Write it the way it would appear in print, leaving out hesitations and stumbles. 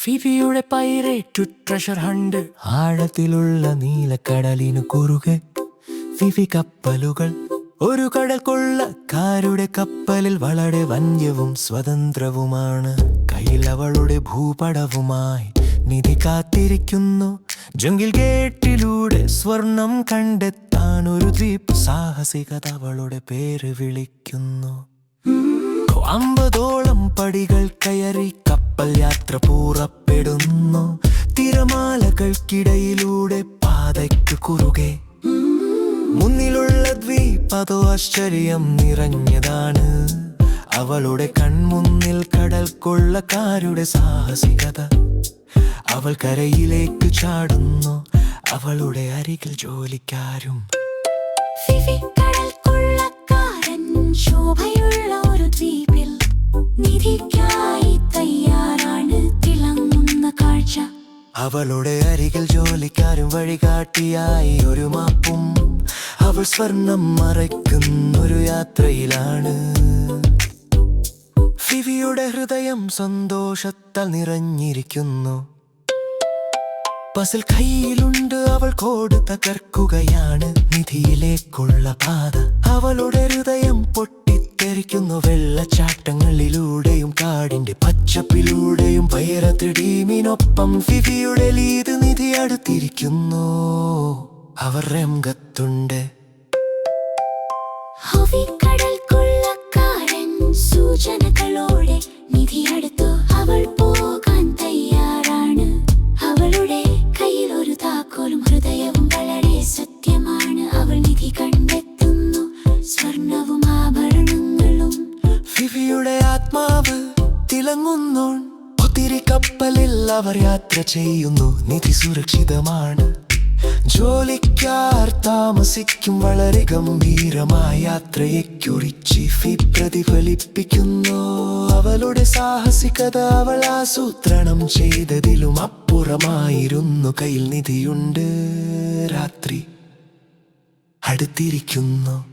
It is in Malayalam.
ഫിഫിയുടെ പൈറേറ്റ് ട്രഷർ ഹണ്ട്. ആഴത്തിലുള്ള നീലക്കടലിനു കുറുകെ ഫിഫി കപ്പലുകൾ. ഒരു കടൽ കൊള്ളക്കാരുടെ കപ്പലിൽ വളരെ വന്യവും സ്വതന്ത്രവുമാണ്. കയ്യിൽ അവളുടെ ഭൂപടവുമായി നിധി കാത്തിരിക്കുന്നു. ജംഗിൾ ഗേറ്റിലൂടെ സ്വർണം കണ്ടെത്താൻ ഒരു ദ്വീപ് സാഹസികത അവളുടെ പേര് വിളിക്കുന്നു. 50ഓളം പടികൾ കയറി കപ്പൽ യാത്ര പുറപ്പെടുന്നു. തിരമാലകൾക്കിടയിലൂടെ പാതയ്ക്ക് കുറുകെ. മുന്നിലുള്ള ദ്വീപ് അതോ ആശ്ചര്യം നിറഞ്ഞതാണ്. അവളുടെ കൺമുന്നിൽ കടൽ കൊള്ളക്കാരുടെ സാഹസികത. അവൾ കരയിലേക്ക് ചാടുന്നു. അവളുടെ അരികിൽ ജോലിക്കാരും. ഫിഫി കടൽ കൊള്ളക്കാരൻ ശോഭയുള്ള ഒരു ദ്വീപിൽ നിധിക്കായി തയ്യാറാണ്. തിളങ്ങുന്ന കാഴ്ച. അവളുടെ അരികിൽ ജോലിക്കാരും വഴികാട്ടിയായി ഒരു മാപ്പും. അവൾ സ്വർണം മറയ്ക്കുന്നൊരു യാത്രയിലാണ്. ഫിഫിയുടെ ഹൃദയം സന്തോഷത്താൽ നിറഞ്ഞിരിക്കുന്നു. പസിൽ കയ്യിലുണ്ട്. അവൾ കോഡ് തകർക്കുകയാണ്. നിധിയിലേക്കുള്ള പാത. അവളുടെ ഹൃദയം പൊട്ടിത്തെറിക്കുന്നു. വെള്ളച്ചാട്ടങ്ങളിലൂടെയും കാടിന്റെ പച്ചപ്പിലൂടെയും പൈറേറ്റ് ടീമിനൊപ്പം ഫിഫിയുടെ ലീഡ് നിധി അടുത്തിരിക്കുന്നു. അവർ രംഗത്തുണ്ട്. കടൽ കൊള്ളക്കാരൻ സൂചനകളോടെ നിധി അടുത്തു. അവൾ പോകാൻ തയ്യാറാണ്. അവളുടെ കയ്യിൽ ഒരു താക്കോലും ഹൃദയവും വളരെ സത്യമാണ്. അവൾ നിധി കണ്ടെത്തുന്നു. സ്വർണവും ആഭരണങ്ങളും. ഫിഫിയുടെ ആത്മാവ് തിളങ്ങുന്നു. ഒത്തിരി കപ്പലിൽ അവർ യാത്ര ചെയ്യുന്നു. നിധി സുരക്ഷിതമാണ്. ജോലിക്കാർ താമസിക്കും വളരെ ഗംഭീരമായ യാത്രയെക്കുറിച്ച് ഫി പ്രതിഫലിപ്പിക്കുന്നു. അവളുടെ സാഹസികത അവൾ ആസൂത്രണം ചെയ്തതിലും അപ്പുറമായിരുന്നു. കയ്യിൽ നിധിയുണ്ട്. രാത്രി അടുത്തിരിക്കുന്നു.